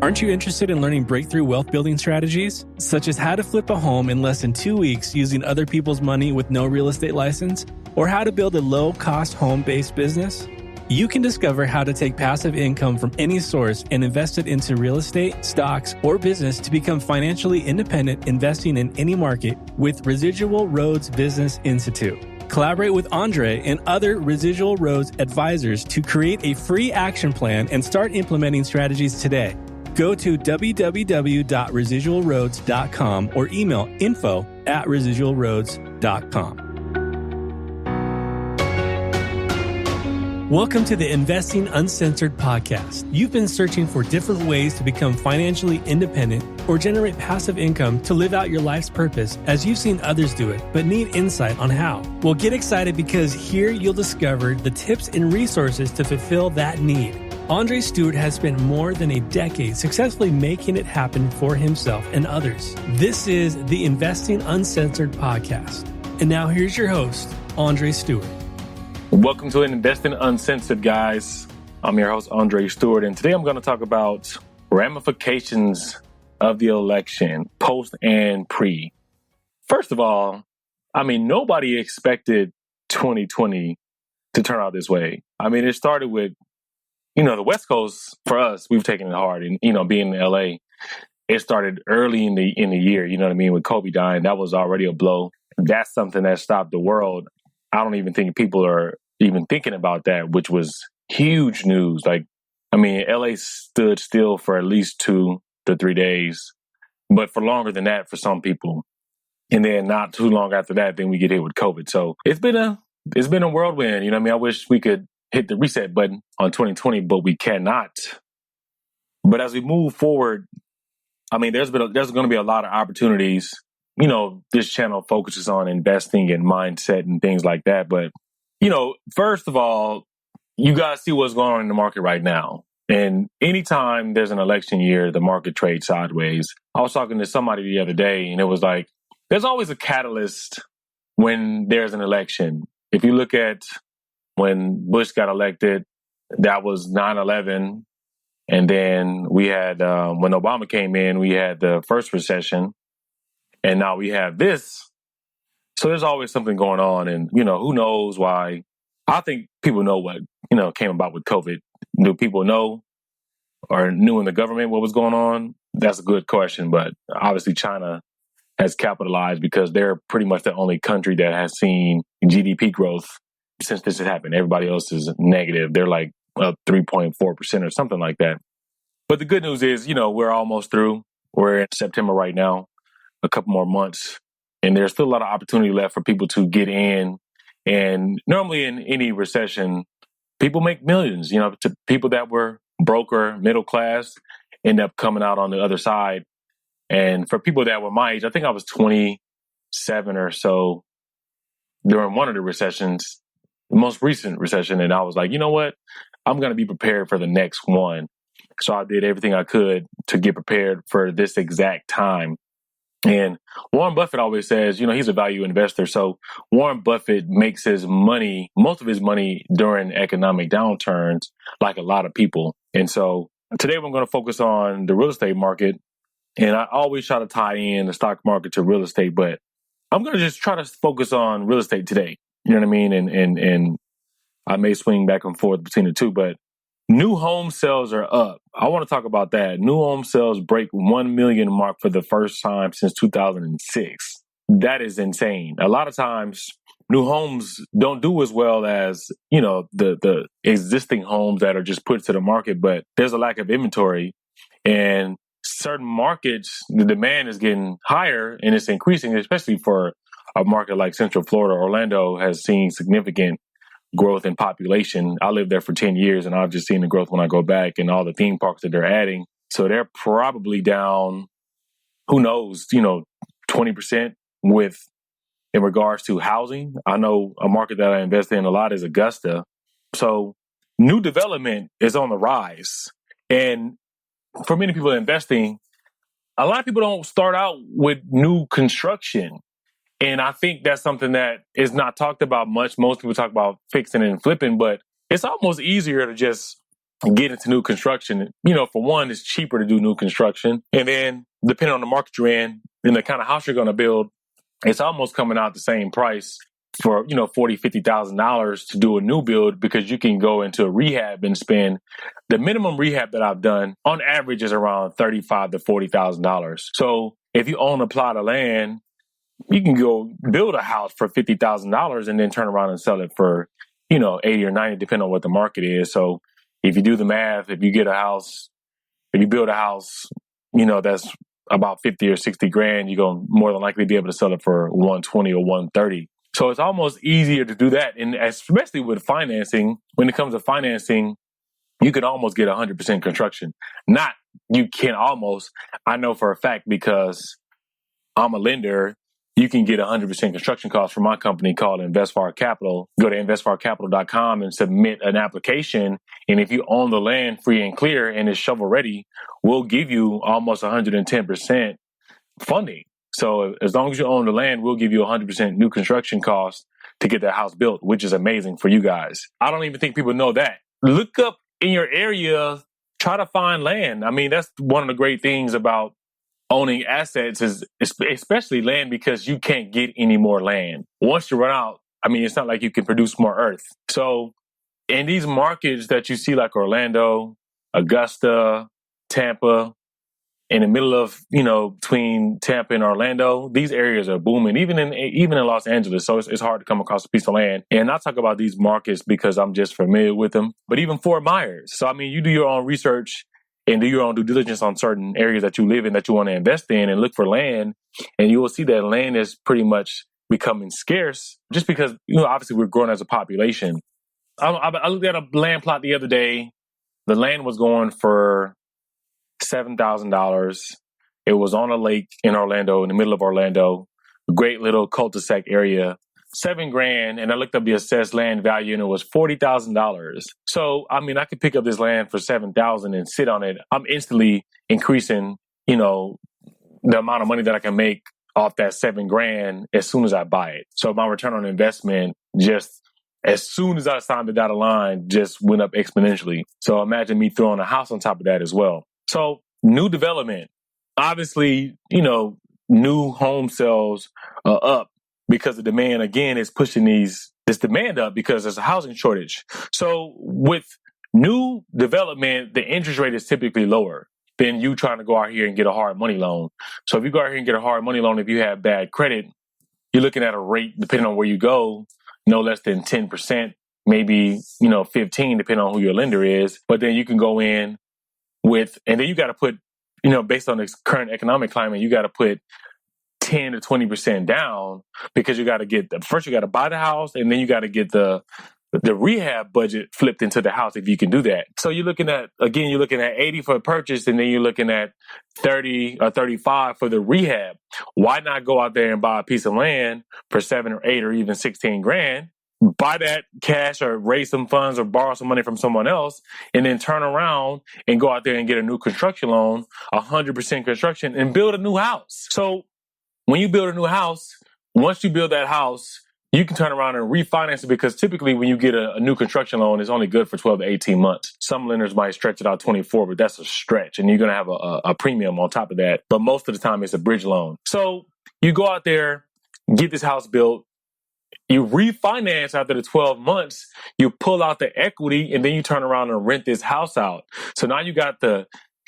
Aren't you interested in learning breakthrough wealth building strategies, such as how to flip a home in less than 2 weeks using other people's money with no real estate license, or how to build a low-cost home-based business? You can discover how to take passive income from any source and invest it into real estate, stocks, or business to become financially independent investing in any market with Residual Roads Business Institute. Collaborate with Andre and other Residual Roads advisors to create a free action plan and start implementing strategies today. Go to www.residualroads.com or email info@residualroads.com. Welcome to the Investing Uncensored podcast. You've been searching for different ways to become financially independent or generate passive income to live out your life's purpose as you've seen others do it, but need insight on how. Well, get excited because here you'll discover the tips and resources to fulfill that need. Andre Stewart has spent more than a decade successfully making it happen for himself and others. This is the Investing Uncensored podcast. And now here's your host, Andre Stewart. Welcome to Investing Uncensored, guys. I'm your host, Andre Stewart, and today I'm going to talk about ramifications of the election, post and pre. First of all, nobody expected 2020 to turn out this way. It started with, the West Coast, for us, we've taken it hard. And, being in LA, it started early in the year, with Kobe dying. That was already a blow. That's something that stopped the world. I don't even think people are even thinking about that, which was huge news. LA stood still for at least 2 to 3 days, but for longer than that for some people. And then not too long after that, then we get hit with COVID. So it's been a whirlwind. I wish we could hit the reset button on 2020, but we cannot. But as we move forward, there's going to be a lot of opportunities. This channel focuses on investing and mindset and things like that. But, first of all, you guys see what's going on in the market right now. And anytime there's an election year, the market trades sideways. I was talking to somebody the other day, and it was like, there's always a catalyst when there's an election. If you look at when Bush got elected, that was 9/11. And then we had, when Obama came in, we had the first recession. And now we have this. So there's always something going on. And, who knows why? I think people know what, came about with COVID. Do people know or knew in the government what was going on? That's a good question. But obviously China has capitalized because they're pretty much the only country that has seen GDP growth since this has happened. Everybody else is negative. They're like up 3.4% or something like that. But the good news is, we're almost through. We're in September right now. A couple more months, and there's still a lot of opportunity left for people to get in. And normally in any recession, people make millions. To people that were broke or middle class end up coming out on the other side. And for people that were my age, I think I was 27 or so during one of the recessions, the most recent recession, and I was like, you know what? I'm going to be prepared for the next one. So I did everything I could to get prepared for this exact time. And Warren Buffett always says, he's a value investor. So Warren Buffett makes most of his money during economic downturns, like a lot of people. And so today we're going to focus on the real estate market. And I always try to tie in the stock market to real estate, but I'm going to just try to focus on real estate today. You know what I mean? And I may swing back and forth between the two, but new home sales are up. I want to talk about that. New home sales break 1 million mark for the first time since 2006. That is insane. A lot of times, new homes don't do as well as, the existing homes that are just put to the market, but there's a lack of inventory. And certain markets, the demand is getting higher and it's increasing, especially for a market like Central Florida. Orlando has seen significant growth in population. I lived there for 10 years and I've just seen the growth when I go back and all the theme parks that they're adding. So they're probably down, who knows, 20% in regards to housing. I know a market that I invest in a lot is Augusta. So new development is on the rise. And for many people investing, a lot of people don't start out with new construction. And I think that's something that is not talked about much. Most people talk about fixing and flipping, but it's almost easier to just get into new construction, for one, it's cheaper to do new construction. And then depending on the market you're in and the kind of house you're going to build, it's almost coming out the same price for, $40,000, $50,000 to do a new build, because you can go into a rehab and spend the minimum rehab that I've done on average is around $35,000 to $40,000. So if you own a plot of land, you can go build a house for $50,000 and then turn around and sell it for, 80 or 90, depending on what the market is. So if you do the math, if you build a house, that's about 50 or 60 grand, you're going to more than likely be able to sell it for 120 or 130. So it's almost easier to do that. And especially with financing, when it comes to financing, you can almost get 100% construction. You can almost, I know for a fact, because I'm a lender, you can get 100% construction costs from my company called InvestFar Capital. Go to investfarcapital.com and submit an application. And if you own the land free and clear and it's shovel ready, we'll give you almost 110% funding. So as long as you own the land, we'll give you 100% new construction costs to get that house built, which is amazing for you guys. I don't even think people know that. Look up in your area, try to find land. I mean, that's one of the great things about owning assets, is especially land, because you can't get any more land. Once you run out, it's not like you can produce more earth. So in these markets that you see, like Orlando, Augusta, Tampa, in the middle of, between Tampa and Orlando, these areas are booming, even in Los Angeles. So it's hard to come across a piece of land. And I talk about these markets because I'm just familiar with them. But even Fort Myers. So, you do your own research and do your own due diligence on certain areas that you live in that you want to invest in, and look for land. And you will see that land is pretty much becoming scarce, just because, obviously we're growing as a population. I looked at a land plot the other day. The land was going for $7,000. It was on a lake in Orlando, in the middle of Orlando, a great little cul-de-sac area. $7,000, and I looked up the assessed land value, and it was $40,000. So, I could pick up this land for $7,000 and sit on it. I'm instantly increasing, the amount of money that I can make off that $7,000 as soon as I buy it. So my return on investment, just as soon as I signed the dotted line, just went up exponentially. So imagine me throwing a house on top of that as well. So new development, obviously, new home sales are up, because the demand, again, is pushing this demand up because there's a housing shortage. So with new development, the interest rate is typically lower than you trying to go out here and get a hard money loan. So if you go out here and get a hard money loan, if you have bad credit, you're looking at a rate, depending on where you go, no less than 10%, maybe, 15, depending on who your lender is. But then you can go in and then you got to put, based on the current economic climate, you got to put 10 to 20% down, because you got to first you got to buy the house, and then you got to get the rehab budget flipped into the house, if you can do that. So you're looking at 80 for a purchase, and then you're looking at 30 or 35 for the rehab. Why not go out there and buy a piece of land for 7 or 8 or even 16 grand? Buy that cash, or raise some funds, or borrow some money from someone else, and then turn around and go out there and get a new construction loan, 100% construction, and build a new house. So when you build a new house, once you build that house, you can turn around and refinance it, because typically when you get a new construction loan, it's only good for 12 to 18 months. Some lenders might stretch it out 24, but that's a stretch, and you're going to have a premium on top of that. But most of the time, it's a bridge loan. So you go out there, get this house built, you refinance after the 12 months, you pull out the equity, and then you turn around and rent this house out. So now you got the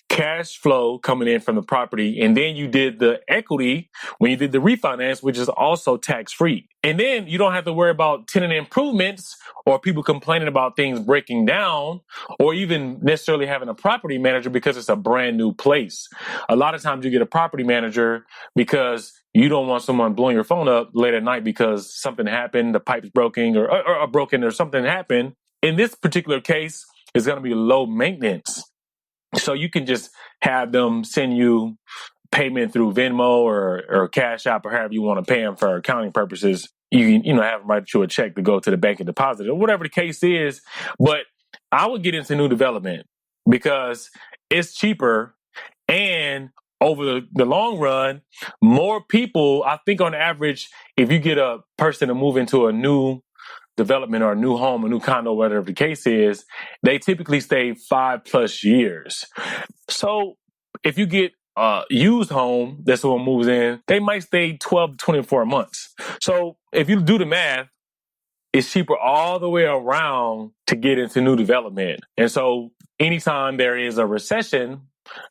cash flow coming in from the property, and then you did the equity when you did the refinance, which is also tax-free. And then you don't have to worry about tenant improvements, or people complaining about things breaking down, or even necessarily having a property manager, because it's a brand new place. A lot of times you get a property manager because you don't want someone blowing your phone up late at night because something happened, the pipe's broken or broken, or something happened. In this particular case, it's going to be low maintenance. So you can just have them send you payment through Venmo or Cash App, or however you want to pay them for accounting purposes. You can, have them write you a check to go to the bank and deposit it, or whatever the case is. But I would get into new development because it's cheaper, and over the long run, more people, I think on average, if you get a person to move into a new development or a new home, a new condo, whatever the case is, they typically stay 5+ years. So if you get a used home that someone moves in, they might stay 12 to 24 months. So if you do the math, it's cheaper all the way around to get into new development. And so anytime there is a recession,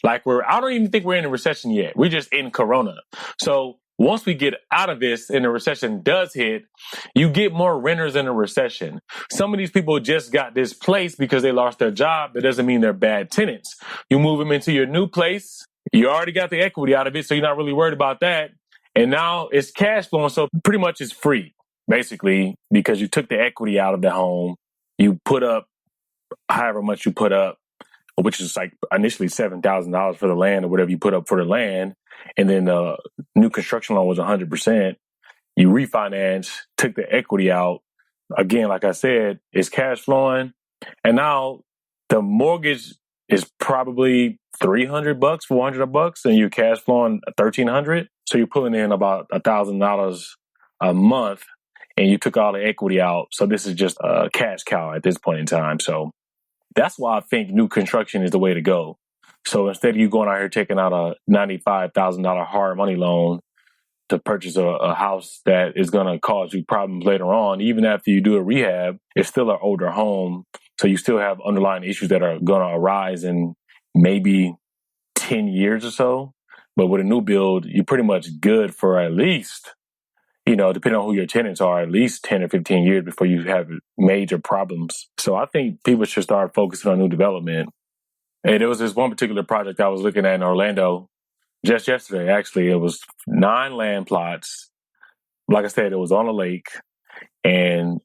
I don't even think we're in a recession yet. We're just in Corona. So once we get out of this and the recession does hit, you get more renters in a recession. Some of these people just got displaced because they lost their job. That doesn't mean they're bad tenants. You move them into your new place, you already got the equity out of it, so you're not really worried about that. And now it's cash flowing, so pretty much it's free, basically, because you took the equity out of the home. You put up however much you put up, which is like initially $7,000 for the land or whatever you put up for the land. And then the new construction loan was 100%. You refinance, took the equity out. Again, like I said, it's cash flowing. And now the mortgage is probably $300, $400, and you're cash flowing $1,300. So you're pulling in about $1,000 a month, and you took all the equity out. So this is just a cash cow at this point in time. So that's why I think new construction is the way to go. So instead of you going out here taking out a $95,000 hard money loan to purchase a house that is going to cause you problems later on, even after you do a rehab, it's still an older home. So you still have underlying issues that are going to arise in maybe 10 years or so. But with a new build, you're pretty much good for at least, depending on who your tenants are, at least 10 or 15 years before you have major problems. So I think people should start focusing on new development. And there was this one particular project I was looking at in Orlando just yesterday, actually. It was 9 land plots. Like I said, it was on a lake. And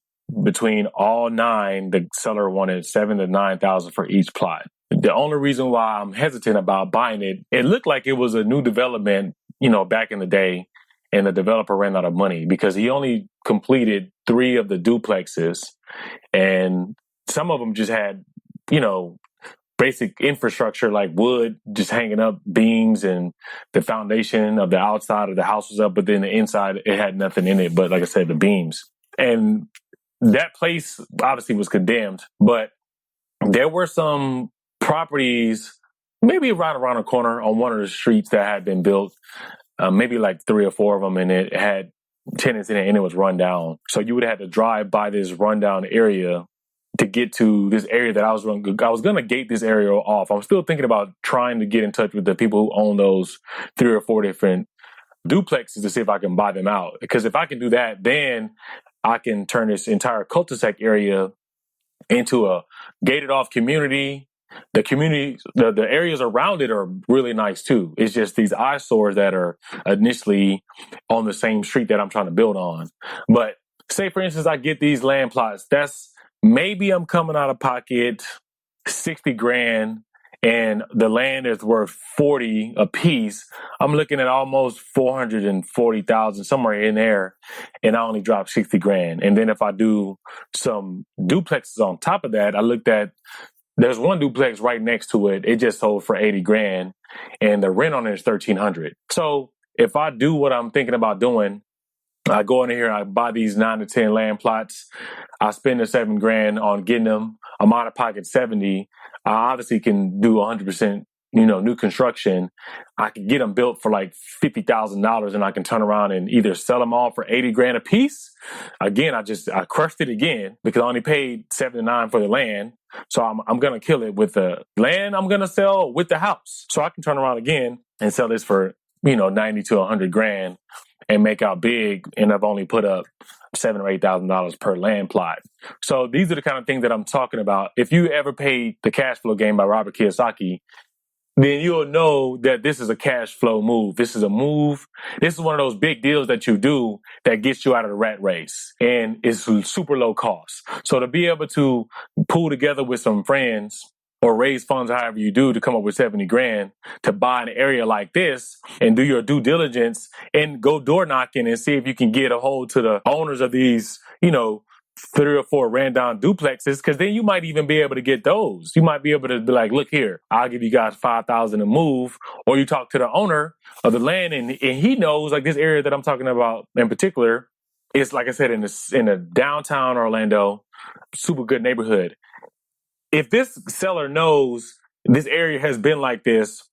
between all 9, the seller wanted $7,000 to $9,000 for each plot. The only reason why I'm hesitant about buying it, it looked like it was a new development, back in the day. And the developer ran out of money because he only completed 3 of the duplexes. And some of them just had, basic infrastructure like wood just hanging up, beams, and the foundation of the outside of the house was up, but then the inside, it had nothing in it but, like I said, the beams. And that place obviously was condemned, but there were some properties maybe right around the corner on one of the streets that had been built, maybe like 3 or 4 of them, and it had tenants in it and it was run down. So you would have had to drive by this rundown area to get to this area that I was going to gate this area off. I'm still thinking about trying to get in touch with the people who own those 3 or 4 different duplexes to see if I can buy them out. Because if I can do that, then I can turn this entire cul-de-sac area into a gated off community. The community, the areas around it are really nice too. It's just these eyesores that are initially on the same street that I'm trying to build on. But say, for instance, I get these land plots. Maybe I'm coming out of pocket $60,000 and the land is worth $40,000 a piece. I'm looking at almost $440,000 somewhere in there, and I only dropped $60,000. And then if I do some duplexes on top of that, I looked at, there's one duplex right next to it. It just sold for $80,000, and the rent on it is $1,300. So if I do what I'm thinking about doing, I go in here and I buy these 9 to 10 land plots. I spend the $7,000 on getting them. I'm out of pocket $70,000. I obviously can do 100%, new construction. I can get them built for like $50,000, and I can turn around and either sell them all for $80,000 a piece. Again, I crushed it again because I only paid $79,000 for the land. So I'm going to kill it with the land I'm going to sell with the house. So I can turn around again and sell this for, $90,000 to $100,000 and make out big. And I've only put up $7,000 or $8,000 per land plot. So these are the kind of things that I'm talking about. If you ever played The Cash Flow Game by Robert Kiyosaki, then you'll know that this is a cash flow move. This is a move. This is one of those big deals that you do that gets you out of the rat race, and it's super low cost. So to be able to pull together with some friends or raise funds however you do to come up with $70,000 to buy an area like this and do your due diligence and go door knocking and see if you can get a hold to the owners of these, 3 or 4 ran down duplexes, because then you might even be able to get those. You might be able to be like, look here, I'll give you guys $5,000 to move. Or you talk to the owner of the land and he knows, like this area that I'm talking about in particular, It's like I said, in a downtown Orlando, super good neighborhood. If this seller knows this area has been like this,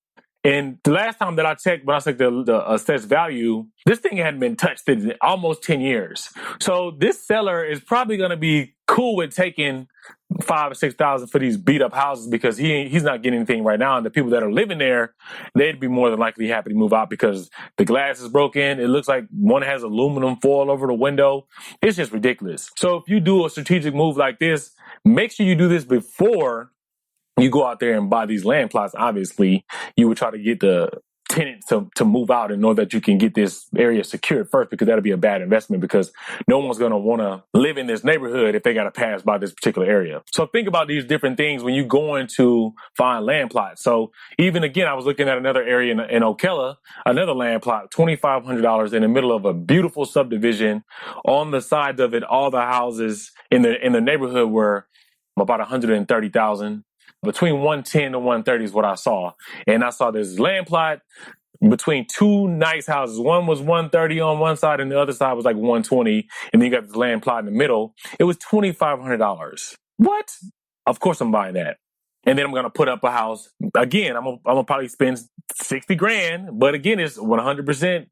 and the last time that I checked, when I checked the assessed value, this thing hadn't been touched in almost 10 years. So this seller is probably going to be cool with taking $5,000 or $6,000 for these beat up houses because he's not getting anything right now. And the people that are living there, they'd be more than likely happy to move out because the glass is broken. It looks like one has aluminum foil over the window. It's just ridiculous. So if you do a strategic move like this, make sure you do this before you go out there and buy these land plots. Obviously, you would try to get the tenants to move out and know that you can get this area secured first, because that'll be a bad investment because no one's going to want to live in this neighborhood if they got to pass by this particular area. So think about these different things when you go into find land plots. So even again, I was looking at another area in Ocala, another land plot, $2,500 in the middle of a beautiful subdivision. On the sides of it, all the houses in the neighborhood were about $130,000. Between 110 to 130 is what I saw. And I saw this land plot between two nice houses. One was 130 on one side and the other side was like 120. And then you got this land plot in the middle. It was $2,500. What? Of course I'm buying that. And then I'm going to put up a house. Again, I'm going to probably spend 60 grand. But again, it's 100%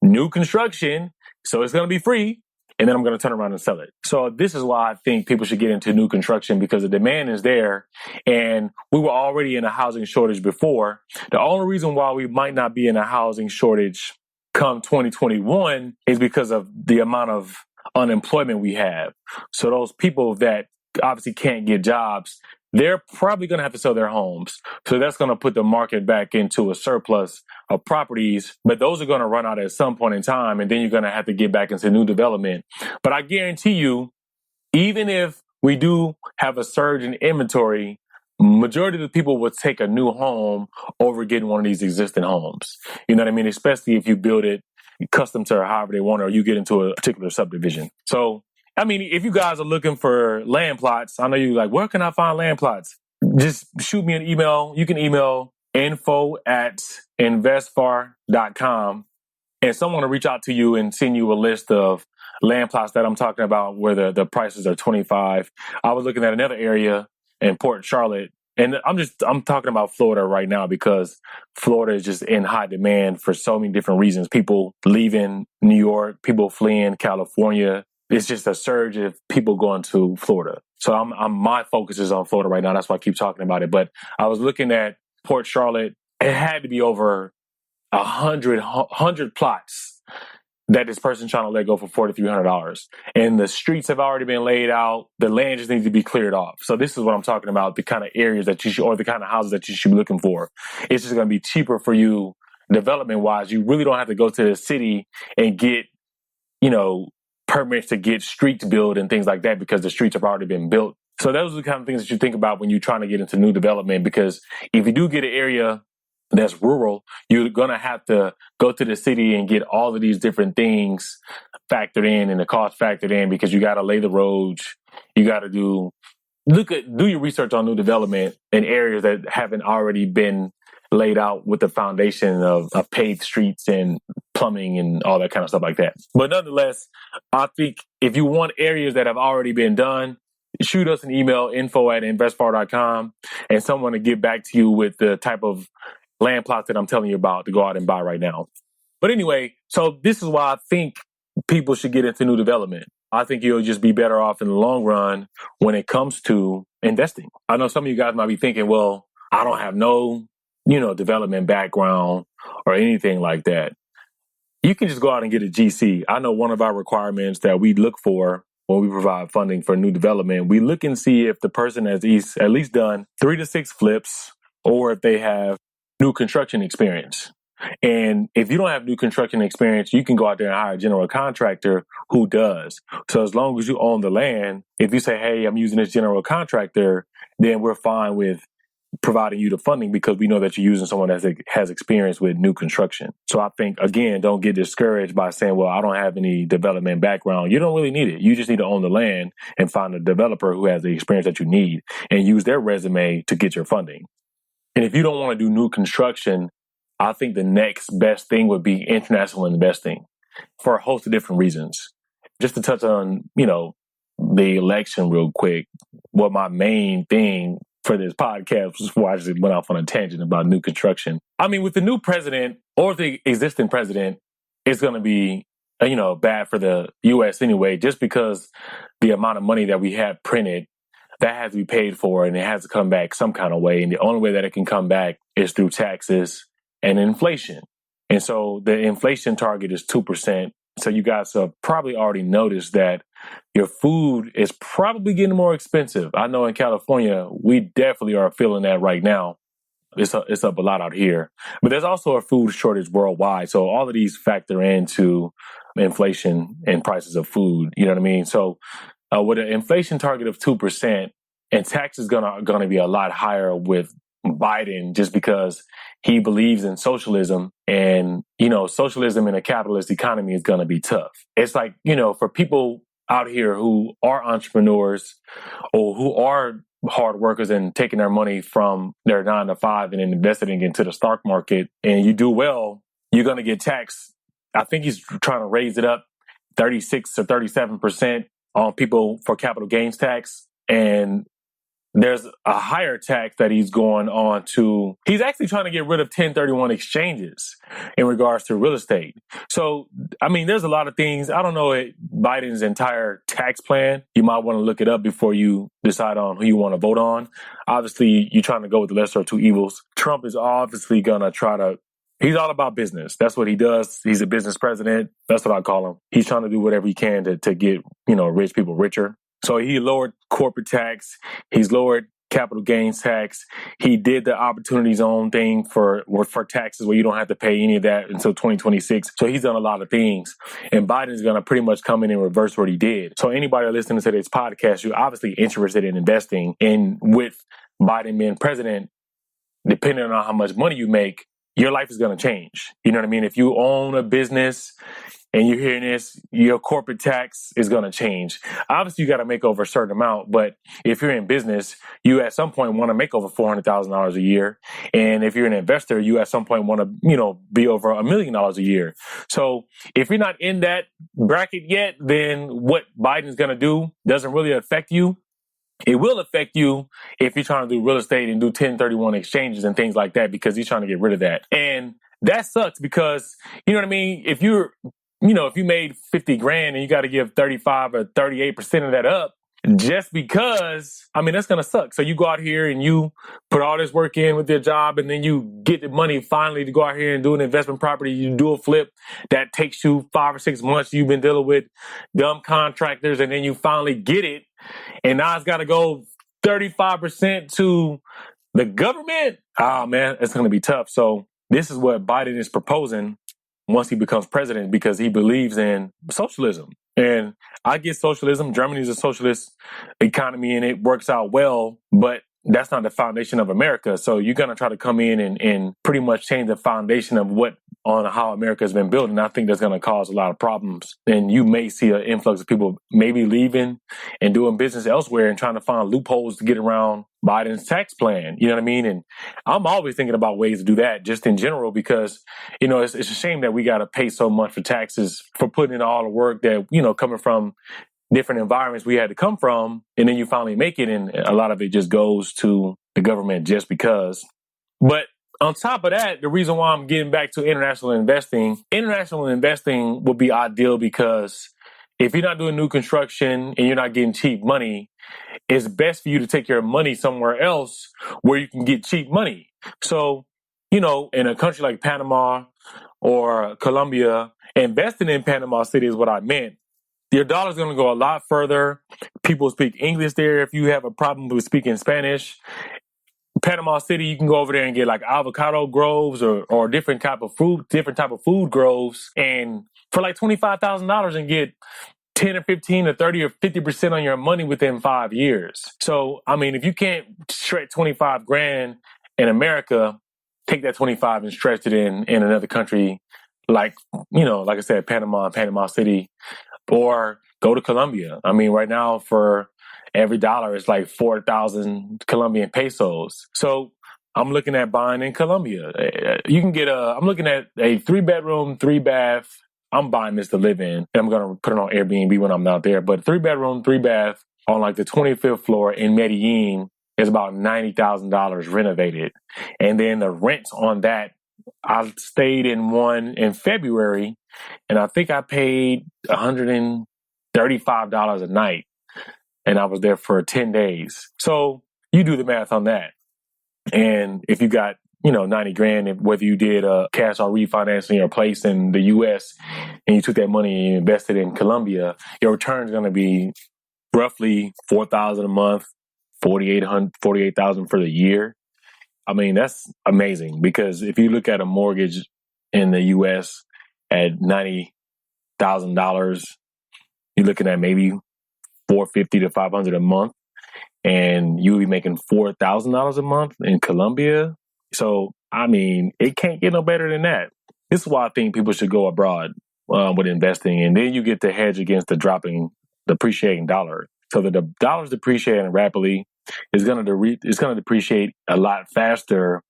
new construction. So it's going to be free. And then I'm going to turn around and sell it. So this is why I think people should get into new construction, because the demand is there. And we were already in a housing shortage before. The only reason why we might not be in a housing shortage come 2021 is because of the amount of unemployment we have. So those people that obviously can't get jobs, they're probably going to have to sell their homes. So that's going to put the market back into a surplus of properties, but those are going to run out at some point in time, and then you're going to have to get back into new development. But I guarantee you, even if we do have a surge in inventory, majority of the people would take a new home over getting one of these existing homes. You know what I mean? Especially if you build it custom to however they want, or you get into a particular subdivision. So I mean, if you guys are looking for land plots, I know you're like, where can I find land plots? Just shoot me an email. You can email info@investfar.com, and someone will reach out to you and send you a list of land plots that I'm talking about where the prices are 25. I was looking at another area in Port Charlotte, and I'm talking about Florida right now because Florida is just in high demand for so many different reasons. People leaving New York, people fleeing California. It's just a surge of people going to Florida. So my focus is on Florida right now. That's why I keep talking about it. But I was looking at Port Charlotte. It had to be over 100 plots that this person's trying to let go for $4,300. And the streets have already been laid out. The land just needs to be cleared off. So this is what I'm talking about, the kind of areas that you should, or the kind of houses that you should be looking for. It's just going to be cheaper for you development wise. You really don't have to go to the city and get, permits to get streets built and things like that, because the streets have already been built. So those are the kind of things that you think about when you're trying to get into new development, because if you do get an area that's rural, you're going to have to go to the city and get all of these different things factored in and the cost factored in, because you got to lay the roads. You got to do your research on new development in areas that haven't already been laid out with the foundation of paved streets and plumbing and all that kind of stuff like that. But nonetheless, I think if you want areas that have already been done, shoot us an email, info@investfar.com, and someone to get back to you with the type of land plots that I'm telling you about to go out and buy right now. But anyway, so this is why I think people should get into new development. I think you'll just be better off in the long run when it comes to investing. I know some of you guys might be thinking, well, I don't have no development background or anything like that. You can just go out and get a GC. I know one of our requirements that we look for when we provide funding for new development, we look and see if the person has at least done 3 to 6 flips, or if they have new construction experience. And if you don't have new construction experience, you can go out there and hire a general contractor who does. So as long as you own the land, if you say, hey, I'm using this general contractor, then we're fine with providing you the funding, because we know that you're using someone that has experience with new construction. So I think, again, don't get discouraged by saying, well, I don't have any development background. You don't really need it. You just need to own the land and find a developer who has the experience that you need and use their resume to get your funding. And if you don't want to do new construction, I think the next best thing would be international investing for a host of different reasons. just to touch on, the election real quick, what my main thing for this podcast was before I just went off on a tangent about new construction. I mean, with the new president or the existing president, it's going to be, bad for the U.S. anyway, just because the amount of money that we have printed, that has to be paid for and it has to come back some kind of way. And the only way that it can come back is through taxes and inflation. And so the inflation target is 2%. So you guys have probably already noticed that your food is probably getting more expensive. I know in California, we definitely are feeling that right now. It's up a lot out here. But there's also a food shortage worldwide. So all of these factor into inflation and prices of food. You know what I mean? So with an inflation target of 2%, and taxes gonna be a lot higher with Biden, just because he believes in socialism, and socialism in a capitalist economy is gonna be tough. It's like, for people out here who are entrepreneurs or who are hard workers and taking their money from their 9 to 5 and then investing into the stock market, and you do well, you're gonna get taxed. I think he's trying to raise it up 36 or 37% on people for capital gains tax. And there's a higher tax that he's going on to. He's actually trying to get rid of 1031 exchanges in regards to real estate. So, I mean, there's a lot of things. I don't know Biden's entire tax plan. You might want to look it up before you decide on who you want to vote on. Obviously, you're trying to go with the lesser of two evils. Trump is obviously going to he's all about business. That's what he does. He's a business president. That's what I call him. He's trying to do whatever he can to get, rich people richer. So he lowered corporate tax. He's lowered capital gains tax. He did the opportunity zone thing for taxes where you don't have to pay any of that until 2026. So he's done a lot of things. And Biden's going to pretty much come in and reverse what he did. So anybody listening to this podcast, you're obviously interested in investing. And with Biden being president, depending on how much money you make, your life is going to change. You know what I mean? If you own a business and you're hearing this, your corporate tax is going to change. Obviously, you got to make over a certain amount, but if you're in business, you at some point want to make over $400,000 a year. And if you're an investor, you at some point want to, be over $1 million a year. So if you're not in that bracket yet, then what Biden's going to do doesn't really affect you. It will affect you if you're trying to do real estate and do 1031 exchanges and things like that, because he's trying to get rid of that. And that sucks because, you know what I mean? If you made 50 grand and you got to give 35 or 38% of that up, just because, that's going to suck. So you go out here and you put all this work in with your job, and then you get the money finally to go out here and do an investment property. You do a flip that takes you 5 or 6 months. You've been dealing with dumb contractors, and then you finally get it. And now it's got to go 35% to the government. Oh, man, it's going to be tough. So this is what Biden is proposing once he becomes president, because he believes in socialism. And I get socialism. Germany is a socialist economy and it works out well, but that's not the foundation of America. So you're going to try to come in and pretty much change the foundation of on how America has been built. And I think that's going to cause a lot of problems. And you may see an influx of people maybe leaving and doing business elsewhere and trying to find loopholes to get around Biden's tax plan. You know what I mean? And I'm always thinking about ways to do that just in general, because, it's a shame that we got to pay so much for taxes for putting in all the work that, coming from different environments we had to come from, and then you finally make it, and a lot of it just goes to the government just because. But on top of that, the reason why I'm getting back to international investing will be ideal, because if you're not doing new construction and you're not getting cheap money, it's best for you to take your money somewhere else where you can get cheap money. So, in a country like Panama or Colombia, investing in Panama City is what I meant. Your dollar's going to go a lot further. People speak English there. If you have a problem with speaking Spanish, Panama City, you can go over there and get like avocado groves or different type of food groves, and for like $25,000 and get 10 or 15 or 30 or 50% on your money within 5 years. So, if you can't stretch 25 grand in America, take that 25 and stretch it in another country, like I said, Panama City. Or go to Colombia. Right now for every dollar, it's like 4,000 Colombian pesos. So I'm looking at buying in Colombia. I'm looking at a 3-bedroom, 3-bath I'm buying this to live in, and I'm going to put it on Airbnb when I'm not there. But 3-bedroom, 3-bath on like the 25th floor in Medellin is about $90,000 renovated. And then the rents on that, I stayed in one in February, and I think I paid $135 a night. And I was there for 10 days. So you do the math on that. And if you got, 90 grand, whether you did a cash or refinancing your place in the US and you took that money and invested in Colombia, your return is going to be roughly $4,000 a month, $48,000 for the year. I mean, that's amazing, because if you look at a mortgage in the US at $90,000, you're looking at maybe $450 to $500 a month, and you'll be making $4,000 a month in Colombia. So, I mean, it can't get no better than that. This is why I think people should go abroad with investing, and then you get to hedge against the depreciating dollar. So the dollar's depreciating rapidly. It's going to depreciate a lot faster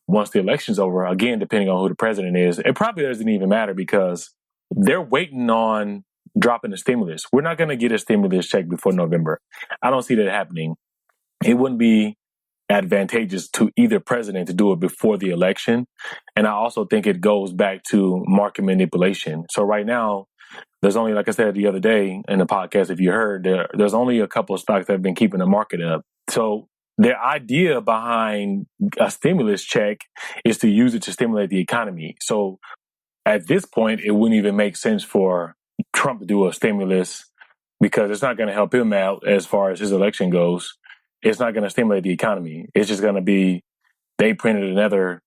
once the election's over. Again, depending on who the president is, it probably doesn't even matter, because they're waiting on dropping the stimulus. We're not going to get a stimulus check before November. I don't see that happening. It wouldn't be advantageous to either president to do it before the election. And I also think it goes back to market manipulation. So right now, there's only, like I said the other day in the podcast, if you heard, there's only a couple of stocks that have been keeping the market up. So the idea behind a stimulus check is to use it to stimulate the economy. So at this point, it wouldn't even make sense for Trump to do a stimulus, because it's not going to help him out as far as his election goes. It's not going to stimulate the economy. It's just going to be, they printed another,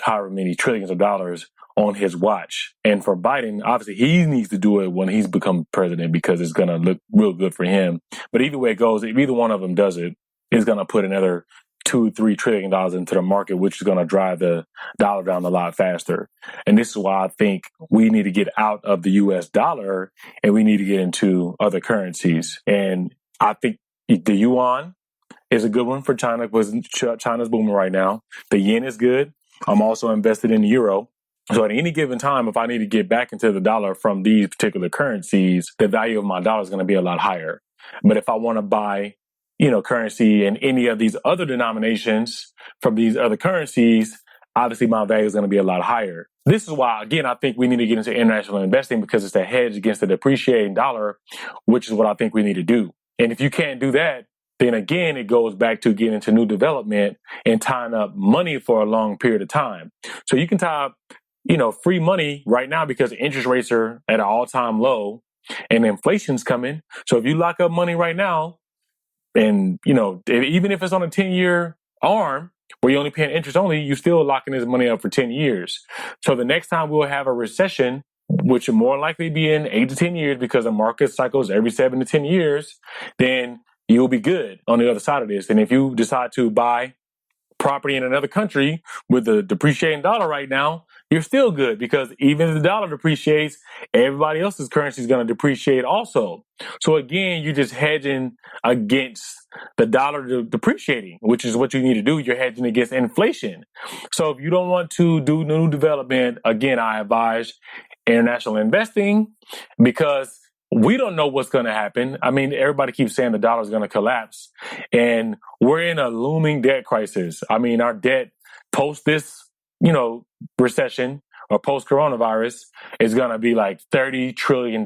however many trillions of dollars on his watch. And for Biden, obviously he needs to do it when he's become president, because it's going to look real good for him. But either way it goes, if either one of them does it, it's going to put another $2-3 trillion into the market, which is going to drive the dollar down a lot faster. And this is why I think we need to get out of the US dollar and we need to get into other currencies. And I think the yuan is a good one for China, because China's booming right now. The yen is good. I'm also invested in the euro. So at any given time, if I need to get back into the dollar from these particular currencies, the value of my dollar is going to be a lot higher. But if I want to buy, currency in any of these other denominations from these other currencies, obviously my value is going to be a lot higher. This is why, again, I think we need to get into international investing, because it's a hedge against the depreciating dollar, which is what I think we need to do. And if you can't do that, then again, it goes back to getting into new development and tying up money for a long period of time. So you can tie up, free money right now, because interest rates are at an all-time low and inflation's coming. So if you lock up money right now, and, even if it's on a 10-year arm where you're only paying interest only, you're still locking this money up for 10 years. So the next time we'll have a recession, which will more likely be in 8 to 10 years, because the market cycles every 7 to 10 years, then you'll be good on the other side of this. And if you decide to buy property in another country with the depreciating dollar right now, you're still good, because even if the dollar depreciates, everybody else's currency is going to depreciate also. So again, you're just hedging against the dollar depreciating, which is what you need to do. You're hedging against inflation. So if you don't want to do new development, again, I advise international investing, because we don't know what's going to happen. I mean, everybody keeps saying the dollar is going to collapse, and we're in a looming debt crisis. I mean, our debt post this, recession or post coronavirus is going to be like $30 trillion.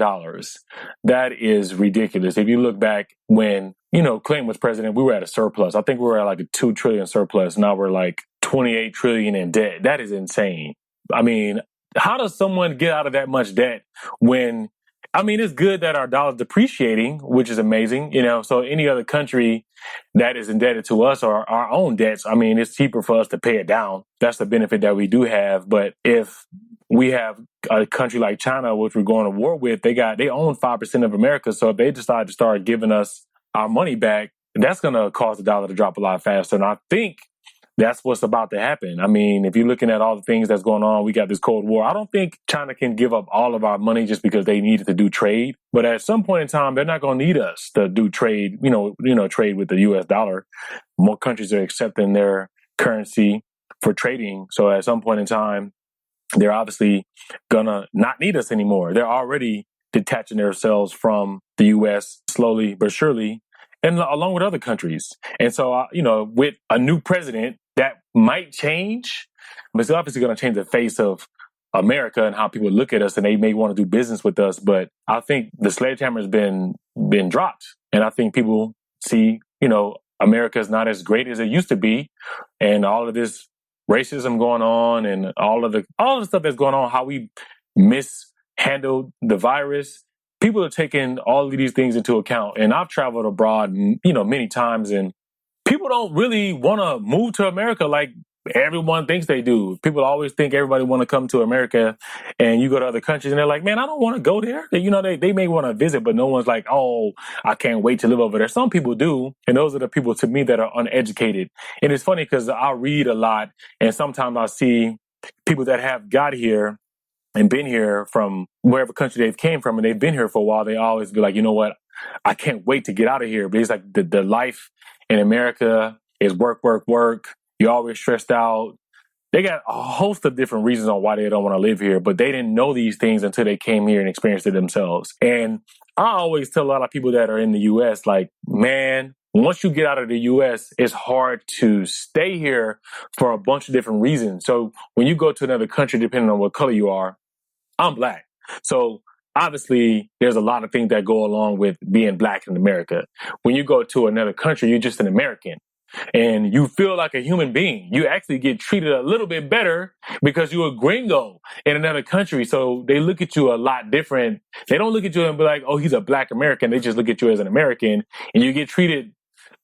That is ridiculous. If you look back when, Clinton was president, we were at a surplus. I think we were at like a 2 trillion surplus. Now we're like 28 trillion in debt. That is insane. I mean, how does someone get out of that much debt when, it's good that our dollar's depreciating, which is amazing, so any other country that is indebted to us or our own debts, it's cheaper for us to pay it down. That's the benefit that we do have. But if we have a country like China, which we're going to war with, they own 5% of America. So if they decide to start giving us our money back, that's going to cause the dollar to drop a lot faster. And I think that's what's about to happen. If you're looking at all the things that's going on, we got this Cold War. I don't think China can give up all of our money just because they needed to do trade. But at some point in time, they're not going to need us to do trade, trade with the US dollar. More countries are accepting their currency for trading. So at some point in time, they're obviously gonna not need us anymore. They're already detaching themselves from the U.S. slowly but surely, and along with other countries. And so, with a new president, that might change, but it's obviously going to change the face of America and how people look at us, and they may want to do business with us. But I think the sledgehammer has been dropped, and I think people see, America is not as great as it used to be, and all of this racism going on, and all of the stuff that's going on, how we mishandled the virus. People are taking all of these things into account. And I've traveled abroad, many times, and people don't really want to move to America like everyone thinks they do. People always think everybody want to come to America, and you go to other countries and they're like, man, I don't want to go there. They may want to visit, but no one's like, oh, I can't wait to live over there. Some people do. And those are the people to me that are uneducated. And it's funny because I read a lot, and sometimes I see people that have got here and been here from wherever country they've came from, and they've been here for a while. They always be like, you know what? I can't wait to get out of here. But it's like the life in America is work, work, work. You're always stressed out. They got a host of different reasons on why they don't want to live here, but they didn't know these things until they came here and experienced it themselves. And I always tell a lot of people that are in the U.S., like, man, once you get out of the U.S., it's hard to stay here for a bunch of different reasons. So when you go to another country, depending on what color you are, I'm Black. So obviously, there's a lot of things that go along with being Black in America. When you go to another country, you're just an American. And you feel like a human being. You actually get treated a little bit better because you're a gringo in another country. So they look at you a lot different. They don't look at you and be like, oh, he's a Black American. They just look at you as an American, and you get treated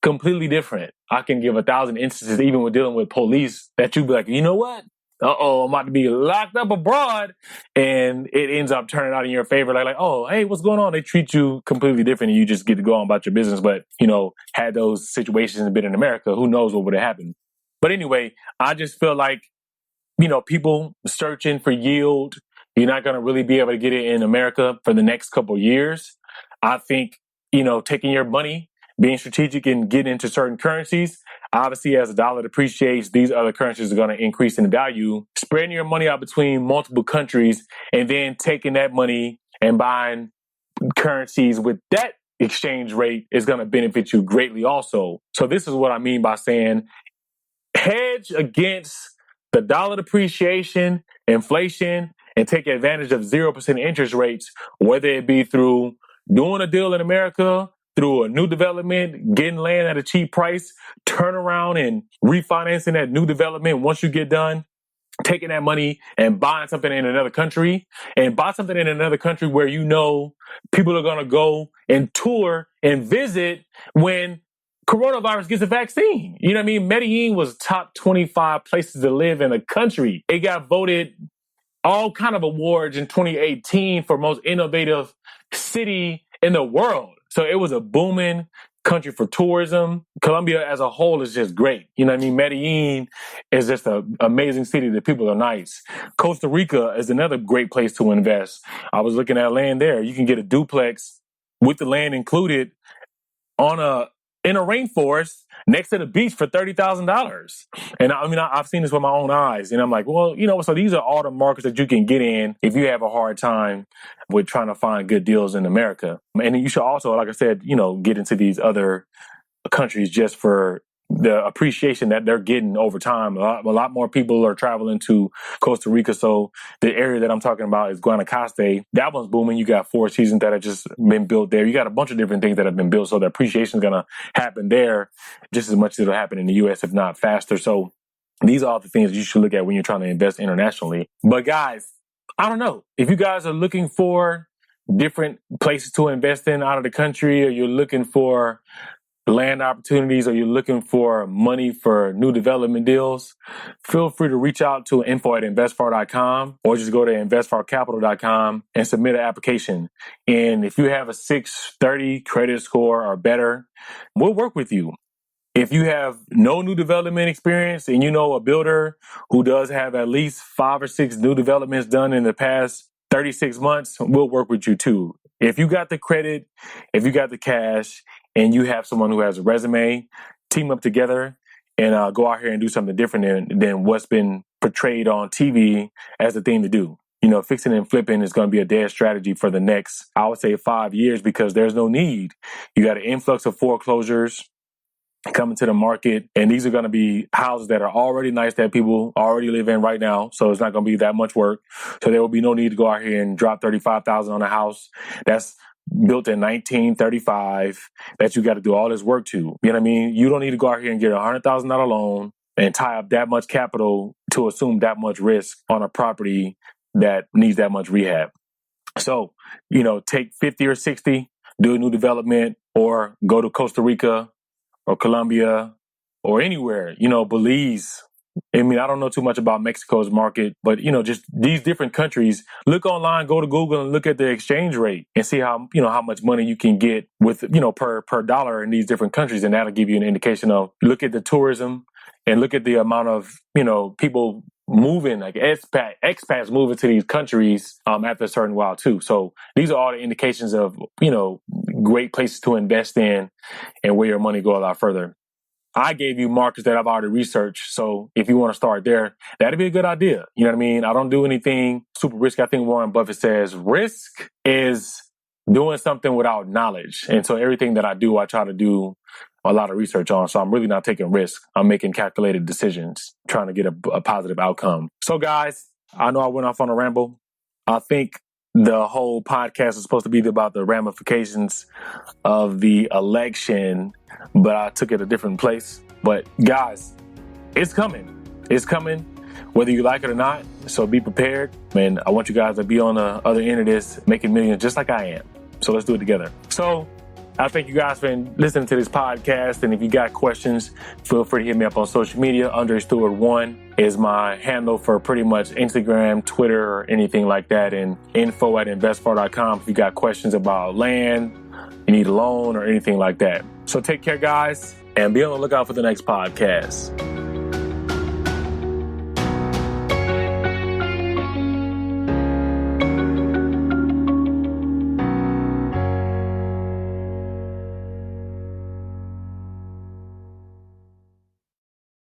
completely different. I can give 1,000 instances, even with dealing with police, that you'd be like, you know what? I'm about to be locked up abroad, and it ends up turning out in your favor. Like, oh, hey, what's going on? They treat you completely different, and you just get to go on about your business. But, had those situations been in America, who knows what would have happened. But anyway, I just feel like, people searching for yield, you're not going to really be able to get it in America for the next couple of years. I think, taking your money, being strategic and getting into certain currencies. Obviously, as the dollar depreciates, these other currencies are going to increase in value. Spreading your money out between multiple countries and then taking that money and buying currencies with that exchange rate is going to benefit you greatly also. So this is what I mean by saying hedge against the dollar depreciation, inflation, and take advantage of 0% interest rates, whether it be through doing a deal in America, through a new development, getting land at a cheap price, turn around and refinancing that new development once you get done, taking that money and buying something in another country, and buy something in another country where people are going to go and tour and visit when coronavirus gets a vaccine. You know what I mean? Medellin was top 25 places to live in the country. It got voted all kind of awards in 2018 for most innovative city in the world. So it was a booming country for tourism. Colombia as a whole is just great. You know what I mean? Medellin is just an amazing city. The people are nice. Costa Rica is another great place to invest. I was looking at land there. You can get a duplex with the land included in a rainforest next to the beach for $30,000. And I've seen this with my own eyes. And I'm like, well, so these are all the markets that you can get in if you have a hard time with trying to find good deals in America. And you should also, like I said, get into these other countries just for the appreciation that they're getting over time. A lot more people are traveling to Costa Rica. So the area that I'm talking about is Guanacaste. That one's booming. You got Four Seasons that have just been built there. You got a bunch of different things that have been built. So the appreciation is going to happen there just as much as it'll happen in the U.S., if not faster. So these are the things you should look at when you're trying to invest internationally. But guys, I don't know. If you guys are looking for different places to invest in out of the country, or you're looking for land opportunities, or you're looking for money for new development deals, feel free to reach out to info@investfar.com, or just go to investfarcapital.com and submit an application. And if you have a 630 credit score or better, we'll work with you. If you have no new development experience and you know a builder who does have at least 5 or 6 new developments done in the past 36 months, we'll work with you too. If you got the credit, if you got the cash, and you have someone who has a resume, team up together and go out here and do something different than what's been portrayed on TV as the thing to do. Fixing and flipping is going to be a dead strategy for the next, I would say, 5 years, because there's no need. You got an influx of foreclosures coming to the market, and these are going to be houses that are already nice that people already live in right now, so it's not going to be that much work. So there will be no need to go out here and drop $35,000 on a house that's built in 1935 that you got to do all this work to. You know what I mean? You don't need to go out here and get a $100,000 loan and tie up that much capital to assume that much risk on a property that needs that much rehab. So, take 50 or 60, do a new development, or go to Costa Rica or Colombia or anywhere, Belize. I don't know too much about Mexico's market, but, just these different countries, look online, go to Google and look at the exchange rate and see how much money you can get with, per dollar in these different countries. And that'll give you an indication of, look at the tourism and look at the amount of, people moving, like expats moving to these countries after a certain while too. So these are all the indications of, great places to invest in and where your money go a lot further. I gave you markets that I've already researched. So if you want to start there, that'd be a good idea. You know what I mean? I don't do anything super risky. I think Warren Buffett says risk is doing something without knowledge. And so everything that I do, I try to do a lot of research on. So I'm really not taking risks. I'm making calculated decisions, trying to get a positive outcome. So guys, I know I went off on a ramble. I think the whole podcast is supposed to be about the ramifications of the election, but I took it a different place. But guys, it's coming. It's coming, whether you like it or not. So be prepared. Man, I want you guys to be on the other end of this, making millions just like I am. So let's do it together. So I thank you guys for listening to this podcast. And if you got questions, feel free to hit me up on social media. Andre Stewart 1 is my handle for pretty much Instagram, Twitter, or anything like that. And info@investfar.com if you got questions about land, you need a loan, or anything like that. So take care, guys, and be on the lookout for the next podcast.